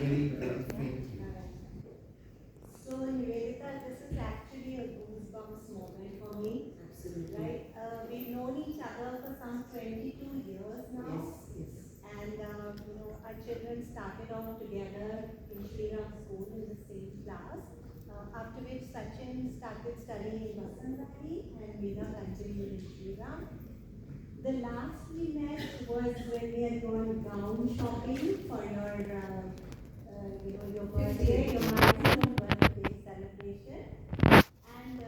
Thank you. So, Nivedita, this is actually a goosebumps moment for me. Absolutely. Right? We've known each other for some 22 years now. Yes. And, our children started off together in Shriram School in the same class. After which Sachin started studying in Vasanthali and Veena continued in Shriram. The last we met was when we had gone gown shopping for your birthday, your milestone birthday celebration. And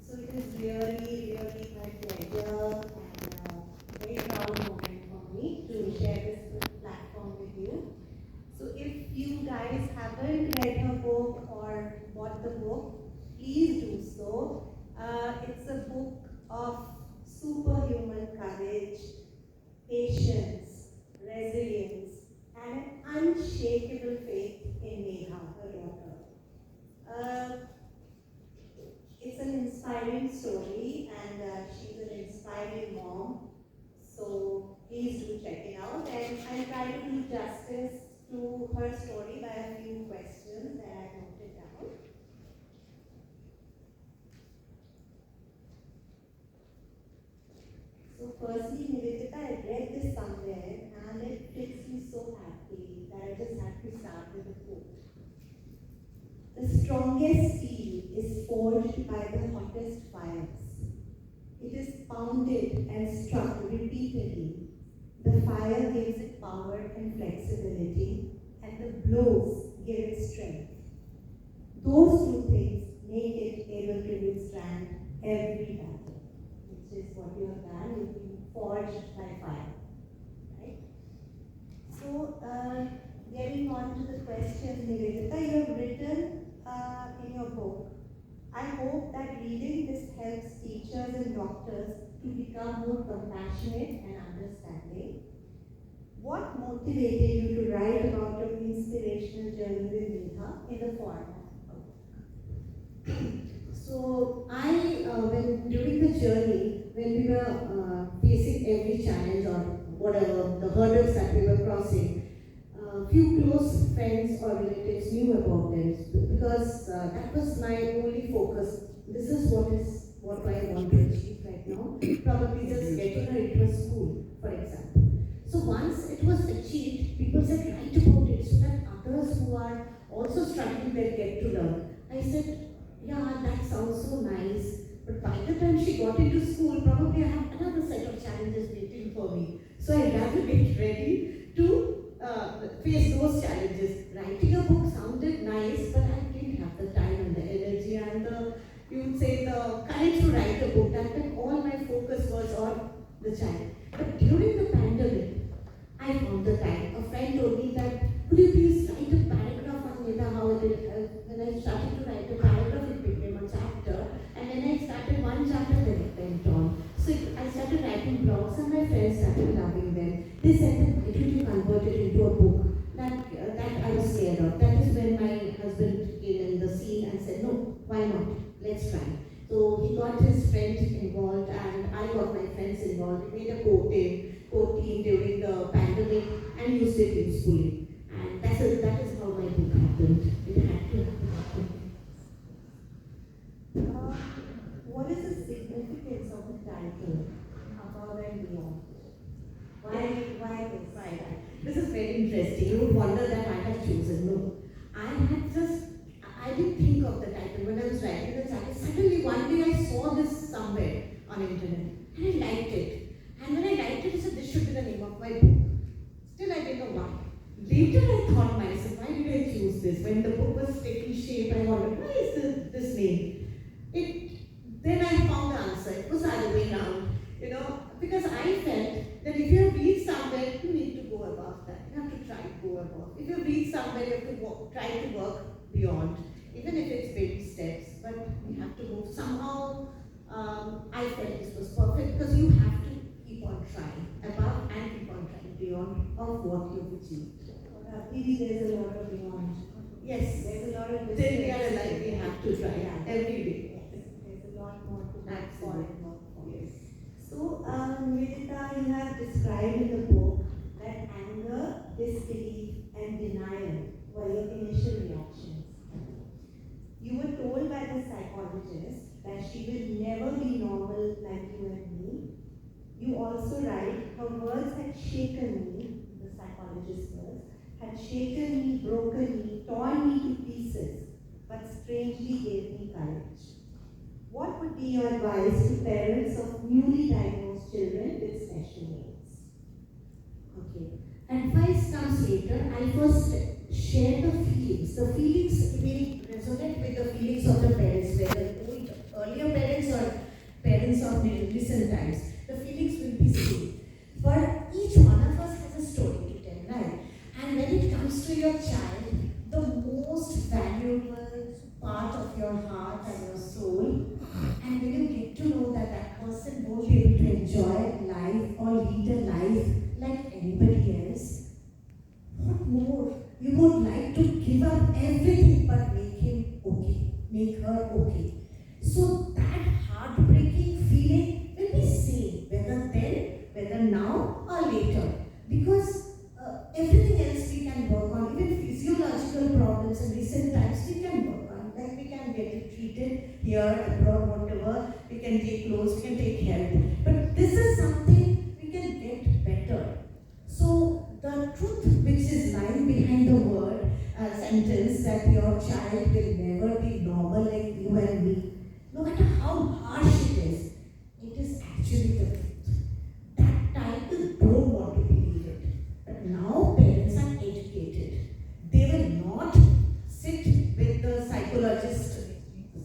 so it is really, really my pleasure and very proud moment for me to share this platform with you. So if you guys haven't read her book or bought the book, please do so. It's a book of superhuman courage, patience, resilience, and an unshakable faith in Neha, her daughter. Uh, it's an inspiring story, and she's an inspiring mom. So please do check it out. And I'll try to do justice to her story by a few questions that I noted down. So firstly, Nivedita, I read this somewhere and it makes me so happy that I just have to start with a quote. The strongest steel is forged by the hottest fires. It is pounded and struck repeatedly. The fire gives it power and flexibility, and the blows give it strength. Those two things make it able to withstand every battle, which is what you have done. You've been forged by fire, right? So, getting on to the questions, Nivedita, you have written in your book, I hope that reading this helps teachers and doctors to become more compassionate and understanding. What motivated you to write about your inspirational journey with Neha in the format of book? So when during the journey, when we were facing every challenge or whatever the hurdles that we were crossing, few close friends or relatives knew about them because that was my only focus. This is what I want to achieve right now. Probably just getting her into a school, for example. So once it was achieved, people said write about it so that others who are also struggling will get to learn. I said, yeah, that sounds so nice. But by the time she got into school, probably I have another set of challenges waiting for me. So I rather get ready to face those challenges. Writing a book sounded nice, but I didn't have the time and the energy and you would say the courage to write a book. That time all my focus was on the child. But during the pandemic, I found the time. A friend told me that, could you please write a paragraph on Nida, how it is. When I started to write a paragraph, it became a chapter. And when I started one chapter, then it went on. So I started writing blogs and my friends started loving them. They said, why don't you convert it into a book? That I was scared of. That is when my husband came in the scene and said, no, why not? Let's try. So he got his friends involved and I got my friends involved. We made a core team during the pandemic and used it usefully. And that is how my book happened. It had to happen. What is the significance of the title, Above and Beyond? Why this? This is very interesting. You would wonder that I have chosen. No. I didn't think of the title when I was writing the title. Suddenly one day I saw this somewhere on internet and I liked it. And when I liked it, I said this should be the name of my book. Still I didn't know why. Later I thought myself, why did I choose this? When the book was taking shape, I wondered, why is this name? Then I found the answer. It was the other way around. Because I felt that if you have reached somewhere, you need to go above that. You have to try to go above. If you have reached somewhere, you have to try to work beyond. Even if it's baby steps, but you have to move. Somehow, I felt this was perfect because you have to keep on trying above and keep on trying beyond of what you've achieved. Maybe there's a lot of beyond. Yes. There's a lot of Till we are alive, we have to try every day. Yes. There's a lot more to work for and work for. Yes. So, Nivedita, you have described in the book that anger, disbelief, and denial acknowledges that she will never be normal like you and me. You also write, her words had shaken me, the psychologist's words, had shaken me, broken me, torn me to pieces, but strangely gave me courage. What would be your advice to parents of newly diagnosed children with special needs? Okay. Advice comes later. I first share the feelings. The feelings will resonate with the feelings of the parents, whether earlier parents or parents of recent times. The feelings will be same. But each one of us has a story to tell, right? And when it comes to your child, the most valuable part of your heart and your soul, and when you get to know that that person won't be able to enjoy life or lead a life like anybody else, what more? You would like to give up everything but make him okay, make her okay. So that heartbreaking feeling will be same, whether then, whether now or later. Because everything else we can work on, even physiological problems in recent times we can work on. Like we can get it treated here, abroad, whatever, we can take clothes, we can take help. But this is something we can get better. So the truth which is lying behind the word sentence that your child will never be normal like you and me, no matter how harsh it is actually the truth. That time you don't want to believe it. But now parents are educated. They will not sit with the psychologist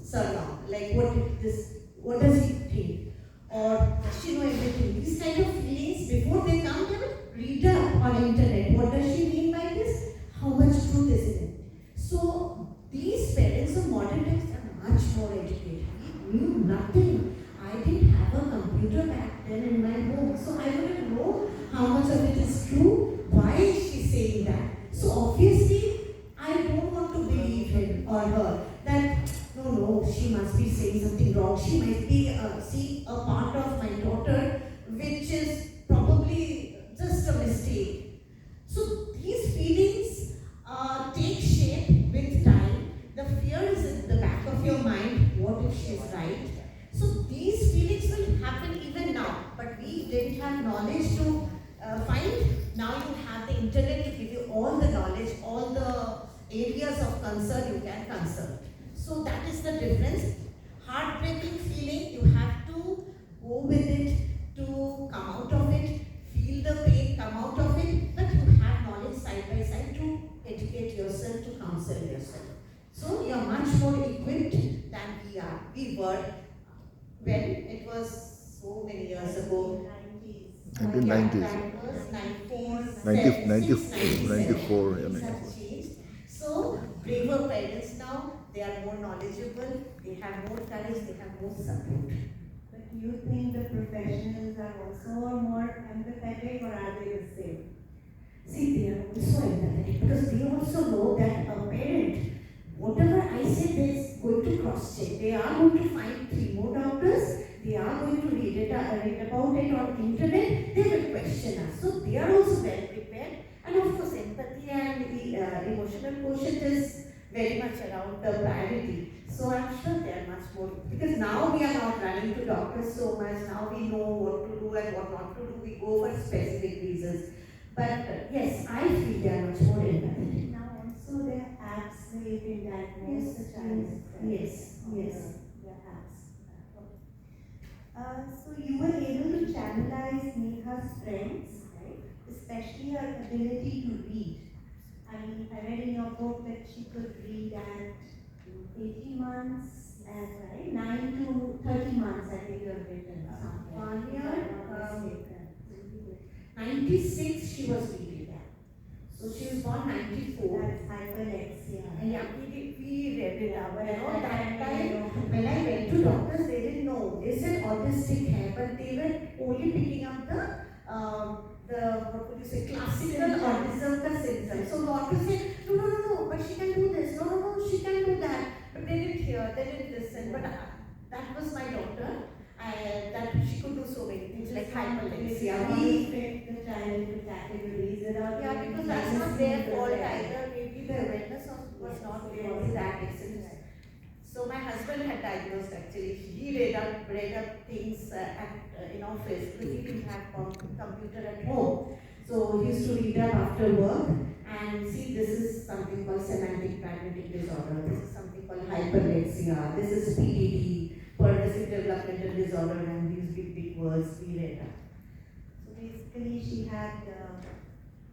salon, like what does he think? Or does she know everything? These kind of feelings before they come, they will read up on internet. What does she mean by this? How much truth is in it? So these parents of modern times are much more educated. We knew nothing. I didn't have a computer back then in my home, so I wouldn't know how much of it is true. Why is she saying that? So obviously, I don't want to believe him or her that no, she must be saying something wrong. She might be seeing a part of my daughter which is probably just a mistake. So these feelings take shape with time. The fear is in the back of your mind. What if she is right? So these feelings will happen even now. But we didn't have knowledge to find. Now you have the internet to give you all the knowledge, all the areas of concern you can consult. So that is the difference. Heartbreaking feeling, you have to go with it to come out of it, feel the pain, come out of it, but you have knowledge side by side to educate yourself, to counsel yourself. So you are much more equipped than we were when it was so many years ago. 1990s. That was 94. Yeah, Things have changed. So braver parents now, they are more knowledgeable, they have more courage, they have more support. But do you think the professionals are also more empathetic, or are they the same? See, they are also empathetic because they also know that a parent, whatever I say, they're going to cross check. They are going to find 3 more doctors. They are going to read about it on internet. They will question us. So they are also well prepared. And of course, empathy and the emotional quotient is very much around the priority. So I'm sure they are much more, because now we are not running to doctors so much. Now we know what to do and what not to do. We go for specific reasons. But yes, I feel they are much more empathetic. Now also there are apps where you can diagnose the child. Yes. There are apps. So you were able to channelize Neha's strengths, right? Especially her ability to read. I mean, I read in your book that she could read at 18 months and right, 9 to 30 months, I think you have written something. 1 year, If I'm not mistaken. 96 she was reading that. So she was born 94. That's hyperlexia. And yeah, we read it out. You know, that time when I went to doctors, they didn't know. They said autistic hair, but they were only picking up the what would you say, classical autism symptoms. So doctors said, no, but she can do this. No, she can do that. But they didn't hear, they didn't listen. But that was my doctor. That she could do so many things like hyperlexia. We fit the child into categories without. Yeah, because that's not their fault either. Maybe the awareness was not there to that extent. So my husband had diagnosed actually. He read up things in office because he didn't have computer at home. So he used to read up after work and see this is something called semantic pragmatic disorder. This is something called hyperlexia. This is PDD, progressive developmental disorder, and these big words we read up. So basically, she had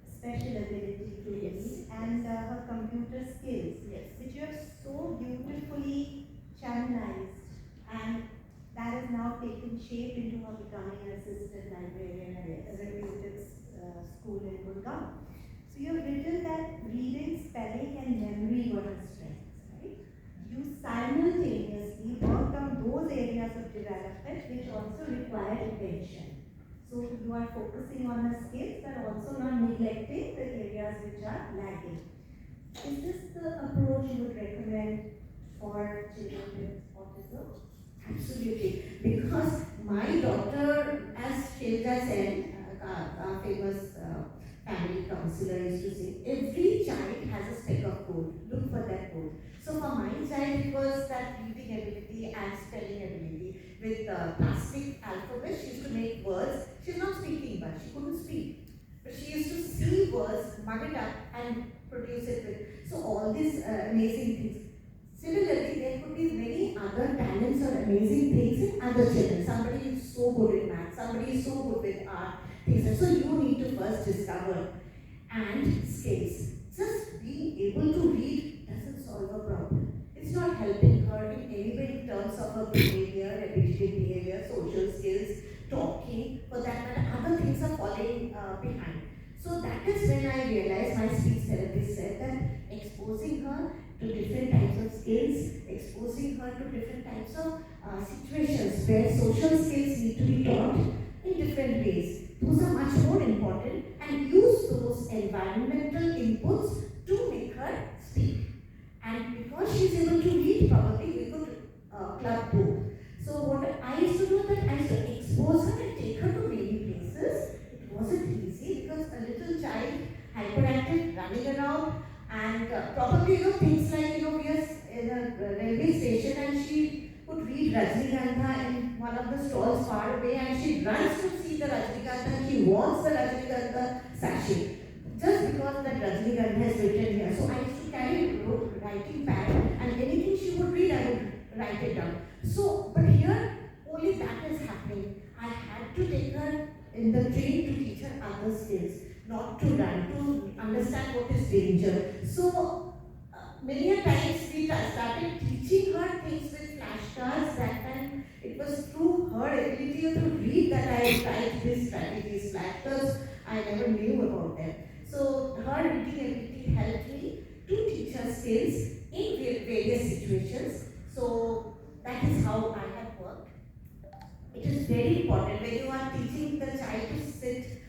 special ability to read and her computer skills, which you have so beautifully channelized, and that has now taken shape into her becoming an assistant librarian at a reputed school in Gurgaon. So you have written that reading, spelling, and memory were her strengths, right? You simultaneously worked on those areas of development which also required attention. So you are focusing on her skills but also not neglecting the areas which are lagging. Is this the approach you would recommend for children with autism? Absolutely, because my daughter, as Shilja said, our famous family counselor used to say, every child has a speck of gold. Look for that gold. So for my child, it was that reading ability and spelling ability. With plastic alphabet, she used to make words. She's not speaking, but she couldn't speak. But she used to see words, mug it up, and produce it with. So all these amazing things. Similarly, there could be many other talents or amazing things in other children. Somebody is so good in math, somebody is so good with art, things. So you need to first discover. And skills. Just being able to read doesn't solve a problem. It's not helping her in any way in terms of her behavior, repetitive behavior, social skills, talking. For that matter, other things are falling behind. So that is when I realized, my speech therapist said that exposing her to different types of skills, exposing her to different types of situations where social skills need to be taught in different ways. Those are much more important, and use those environmental inputs to make her speak. And because she's able to read, probably we could club book. So what I used to do that I used to expose her and take her to many places. It wasn't easy because a little child, hyperactive, running around, and probably things like we are in a railway station and she could read Rajnikantha in one of the stalls far away, and she runs to see the Rajnikantha and she wants the Rajnikantha sachet just because that Rajnikantha is written here. So I used to carry a writing pad, and anything she would read, I would write it down. So, but here only that is happening. I had to take her in the train to teach her other skills, not to run, to understand what is danger. So many a times we started teaching her things with flashcards. That time it was through her ability to read that I tried these strategies. Flashcards, I never knew about them. So her reading ability helped me to teach her skills in various situations. So that is how I have worked. It is very important when you are teaching the child to sit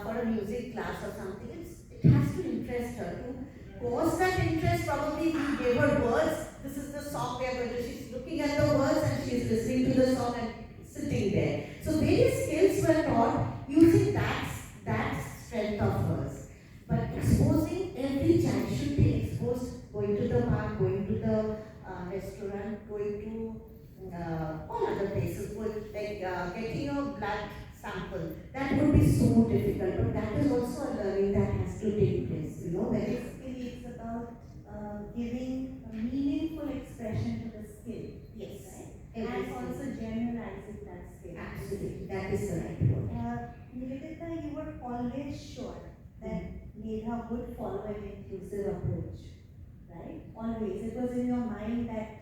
for a music class or something. It has to interest her. To cause that interest, probably we gave her words. This is the song we are going to. She's looking at the words and she's listening to the song and sitting there. So various skills were taught using that strength of hers. But exposing, every child should be exposed, going to the park, going to the restaurant, going to all other places, like getting your blood sample. That would be so difficult, but that is also a learning that has to take place. Basically, it's about giving a meaningful expression to the skill. Yes. Right? And also generalizing that skill. Absolutely, that is the right word. Nivedita, you were always sure that Megha would follow an inclusive approach, right? Always. It was in your mind that,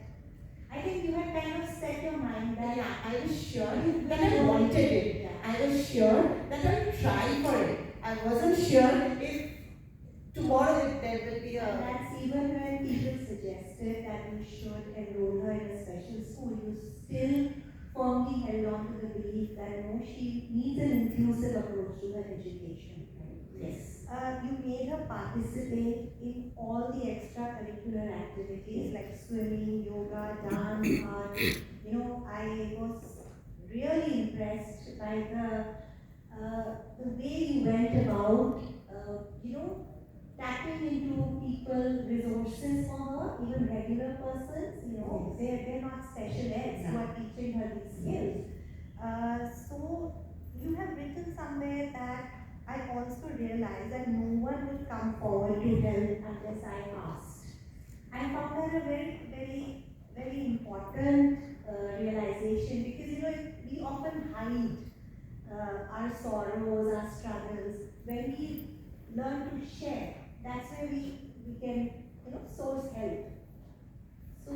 I think you had kind of set your mind that. Yeah, I was sure that I wanted it. Yeah. I was sure that I would try for it. I wasn't sure if tomorrow there will be And a. that's even when people suggested that you should enroll her in a special school, you still firmly held on to the belief that no, she needs an inclusive approach to her education. Right? Yes. You made her participate in all the extracurricular activities like swimming, yoga, dance, art. I was really impressed by the way you went about, tapping into people resources for her even regular persons, they're not special eds who are teaching her these skills. So you have written somewhere that I also realized that no one would come forward to help unless I asked. I found that a very, very, very important realization because we often hide our sorrows, our struggles. When we learn to share, that's where we can source help. So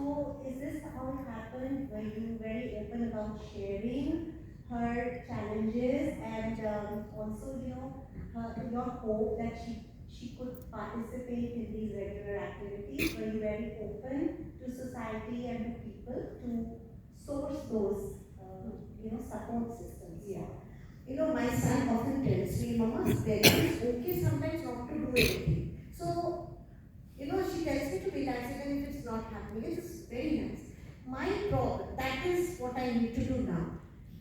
is this how it happened? Were you very open about sharing her challenges and also your hope that she could participate in these regular activities? Were you very open to society and to people to source those support systems? Yeah. My son often tells me, Mama, it's okay sometimes not to do anything. So, she tells me to relax even if it's not happening. It's very nice. My problem, that is what I need to do now.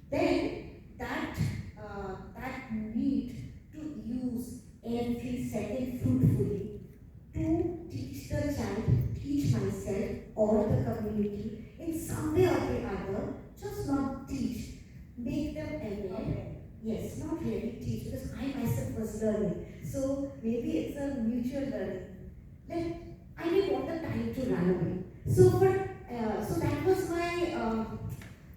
Then, that need to use every second fruitfully to teach the child, teach myself or the community in some way or the other, just not teach, make them aware. Yes, not really teach because I myself was learning. So maybe it's a mutual learning. I didn't want the time to run away. So that was my,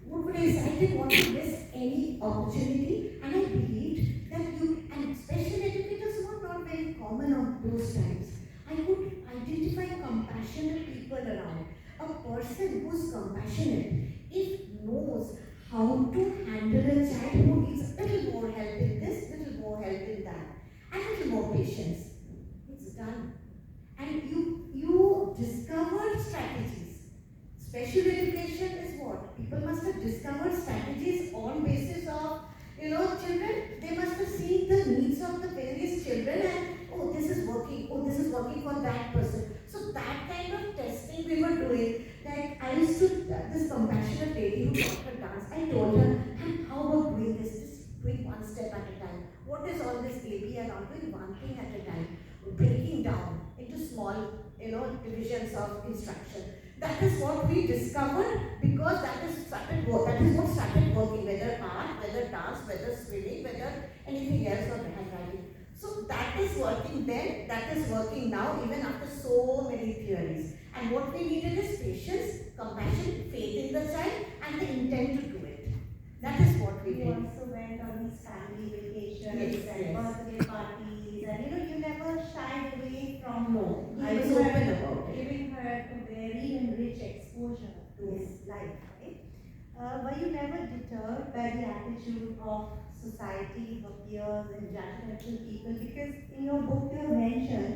what would I say? I didn't want to miss any opportunity, and I believed that and special educators were not very common on those times. I could identify compassionate people around. A person who's compassionate, if knows how to handle a child who needs a little more help in this, little more help in that, and a little more patience, it's done. And you discovered strategies. Special education is what? People must have discovered strategies on basis of, children. They must have seen the needs of the various children and, this is working for that person. So that kind of testing we were doing. Like I used to, this compassionate lady who taught her dance, I told her, how about doing this? Just doing one step at a time. What is all this baby and all? Doing one thing at a time. Breaking down into small, divisions of instruction. That is what we discovered because that is what started working, whether art, whether dance, whether swimming, whether anything else or handwriting. So that is working then, that is working now, even after so many theories. And what we needed is patience, compassion, faith in the child, and the intent to do it. That is what we did. You also went on these family vacations and birthday parties, and you never shied away from I was open about it. giving her a very rich exposure to life, right? Were you never deterred by the attitude of society, her peers, and judgmental people? Because in your book you have mentioned,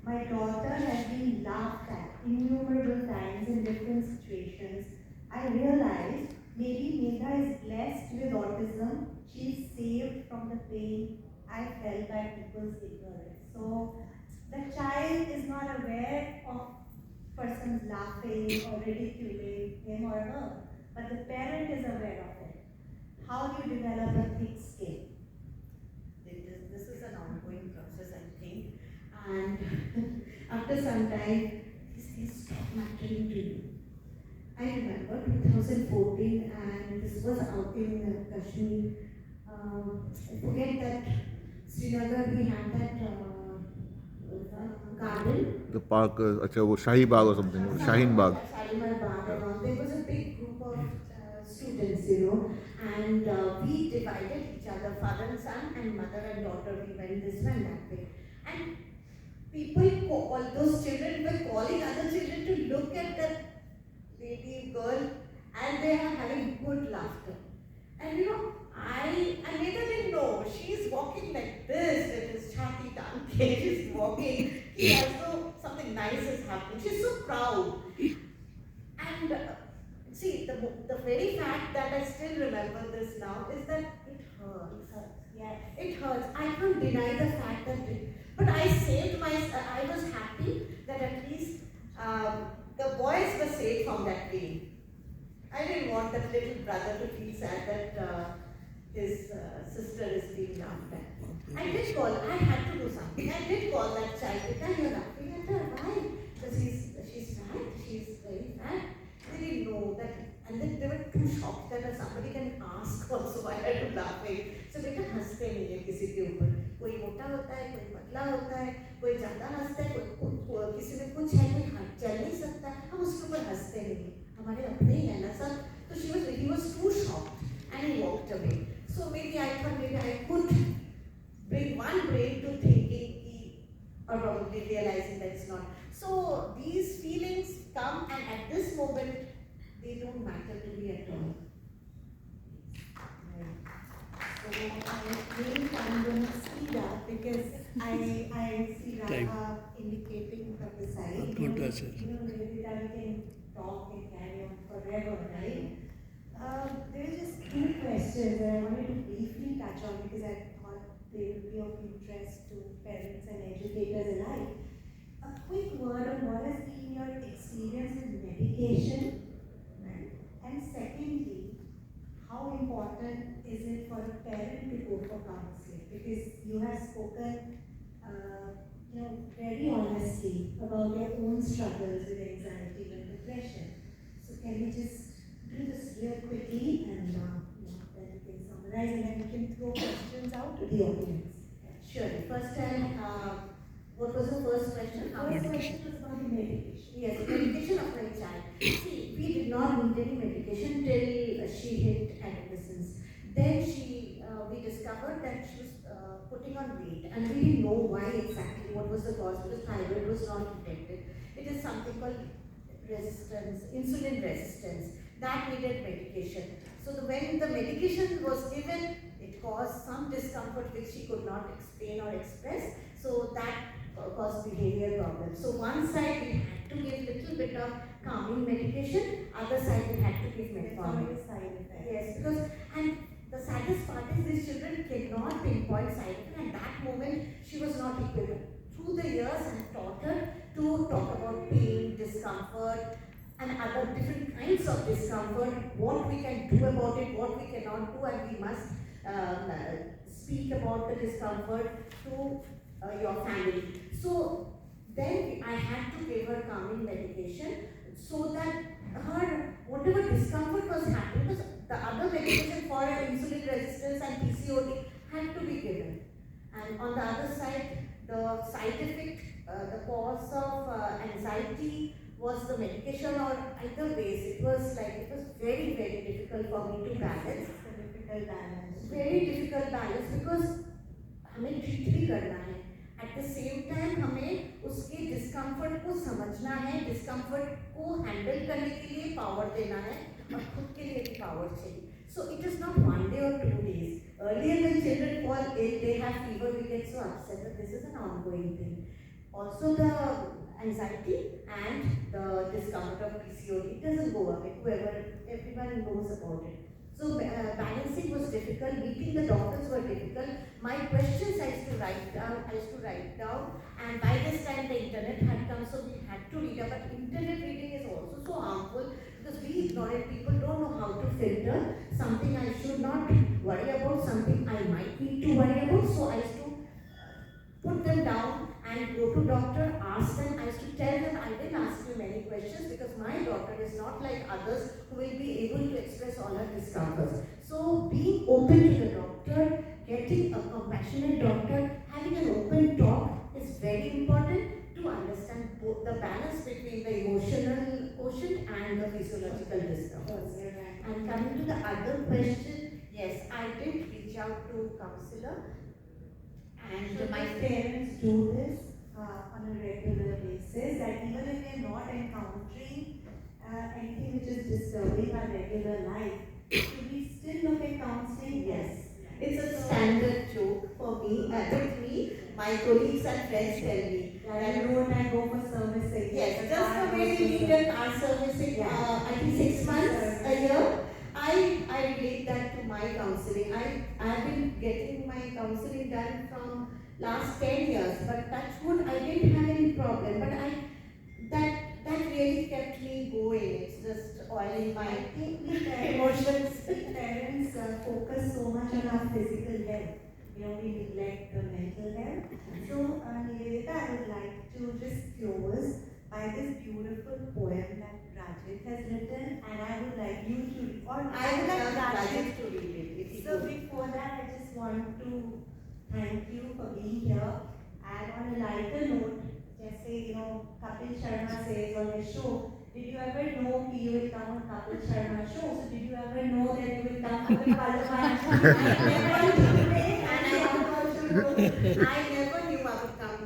my daughter has been laughed at innumerable times in different situations. I realized maybe Megha is blessed with autism. She is saved from the pain I felt by people's ignorance. So the child is not aware of persons laughing or ridiculing him or her, but the parent is aware of it. How do you develop a thick skin? This is an ongoing process, I think. And after some time, these things stop mattering to you. I remember 2014, and this was out in Kashmir. I forget that Srinagar, we had that garden. The park, Shahi Bagh or something, Shaheen Bagh. Shalimar Bagh and all. There was a big group of students, and we divided each other, father and son, and mother and daughter. We went this way and that way. And all those children were calling other children to look at the lady, girl, and they are having good laughter. And I neither didn't know. She's walking like this with his chati tanke. She's walking. She as though something nice is happening. She's so proud. And see, the very fact that I still remember this now is that it hurts. Yes. It hurts. I can't deny the fact that but I saved I was happy that at least the boys were saved from that pain. I didn't want that little brother to feel sad that his sister is being laughed at. I did call, I had to do something. I did call that child, because you're laughing at her. Why? Because she's fat. ज़्यादा हंसते हैं, किसी में कुछ है, कोई चल नहीं सकता, हम उसके ऊपर हंसते नहीं, हमारे अपने ही है ना सब. तो he was too shocked and he walked away. So maybe I thought maybe I could bring one brain to thinking or probably realizing that it's not. So these feelings come, and at this moment they don't matter to me at all. So I think I'm going to speed up because I see Radha indicating from the side. You know, maybe that we can talk and carry on forever, right? There are just two questions that I wanted to briefly touch on because I thought they would be of interest to parents and educators alike. A quick word on what has been your experience with medication, right? And secondly, how important is it for a parent to go for counseling? Because you have spoken, very honestly about your own struggles with anxiety and depression. So can you just do this real quickly and then we can summarize and then we can throw questions out to the audience. Sure. First time, what was the first question? The first question was about the medication. Yes, medication of my child. See, we did not need any medication till she hit adolescence. Then we discovered that she was putting on weight, and we didn't know why exactly, what was the cause, because thyroid was not detected. It is something called resistance, insulin resistance, that needed medication. So when the medication was given, it caused some discomfort which she could not explain or express. So that caused behavior problems. So one side we had to give little bit of calming medication, other side we had to give metformin. Yes, because, and the saddest part is these children cannot pinpoint side effect. At that moment, she was not equipped. Through the years, I taught her to talk about pain, discomfort, and other different kinds of discomfort, what we can do about it, what we cannot do, and we must speak about the discomfort to your family. So then I had to give her calming medication so that her whatever discomfort was happening, because the other medication for insulin resistance and PCOD had to be given. And on the other side, the side effect, the cause of anxiety was the medication, or either ways. It was very, very difficult for me to balance. Very difficult balance because हमें treat भी करना है. At the same time हमें उसके discomfort को समझना है, discomfort को handle करने के लिए power देना है और खुद के लिए भी power चाहिए. So it is not 1 day or 2 days. Earlier when children fall ill, they have fever, we get so upset, but this is an ongoing thing. Also the anxiety and the discomfort of PCOD, it doesn't go away. Everyone knows about it. So balancing was difficult, meeting the doctors were difficult. My questions I used to write down, and by this time the internet had come, so we had to read up. But internet reading is also so harmful because we ignorant people don't know how to filter something I should not worry about, something I might need to worry about. So I used to put them down and go to doctor, ask them. I used to tell them, I didn't ask you many questions because my daughter is not like others who will be able to express all her discomforts. So being open to the doctor, getting a compassionate doctor, having an open talk is very important to understand both the balance between the emotional quotient and the physiological discomfort. And coming to the other question, yes, I did reach out to counselor. And my parents do this on a regular basis, that even if they're not encountering anything which is disturbing our regular life, should we still look at counseling? Yes. It's a standard joke for me, with me, my colleagues and friends tell me. That you and I go for servicing. Yes, just the way we need a car servicing, I think 6 months a year. I relate that to my counseling. I've been getting my counseling done from last 10 years, but touch wood, I didn't have any problem. But that really kept me going. It's just oiling my emotions. Parents focus so much on our physical health. We neglect the mental health. So, Nivedita, I would like to just close by this beautiful poem that Rajit has written, and I would like you to, or I would like Rajit to read it. So before that, I just want to thank you for being here. And on a lighter note, जैसे Kapil Sharma says on his show, did you ever know you will come on Kapil Sharma show? So did you ever know that you will come for the Pallavanjali? I never knew I would come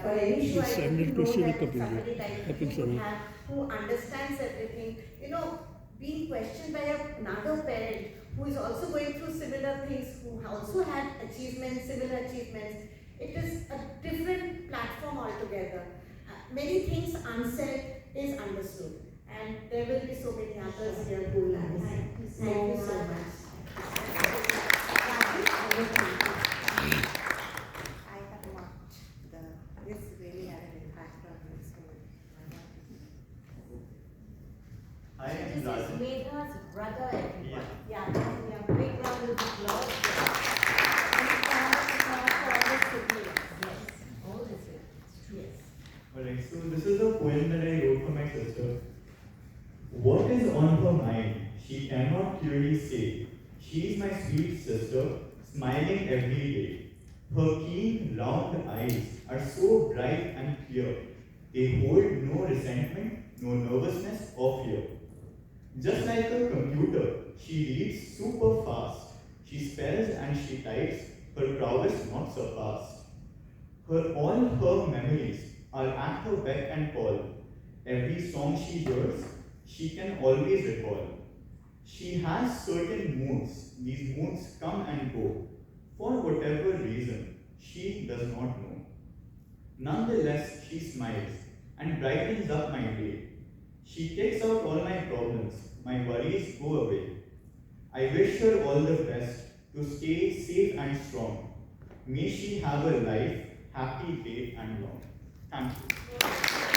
for any show. I didn't know that somebody like you would have who understands everything. Being questioned by another parent who is also going through similar things, who also had achievements, similar achievements. It is a different platform altogether. Many things unsaid is understood, and there will be so many others here who will understand. Thank you so much. I have watched this really had an impact on me. So I am This is Rajan. Megha's brother, everyone. yeah, Big round of applause. And for all the siblings. Yes, all the siblings. Yes. Alright, so this is a poem that I wrote for my sister. What is on her mind? She cannot clearly say. She is my sweet sister, smiling every day. Her keen, round eyes are so bright and clear. They hold no resentment, no nervousness or fear. Just like a computer, she reads super fast. She spells and she types, her prowess not surpassed. All her memories are at her beck and call. Every song she hears, she can always recall. She has certain moods. These moods come and go. For whatever reason, she does not know. Nonetheless, she smiles and brightens up my day. She takes out all my problems. My worries go away. I wish her all the best to stay safe and strong. May she have a life happy, safe, and long. Thank you.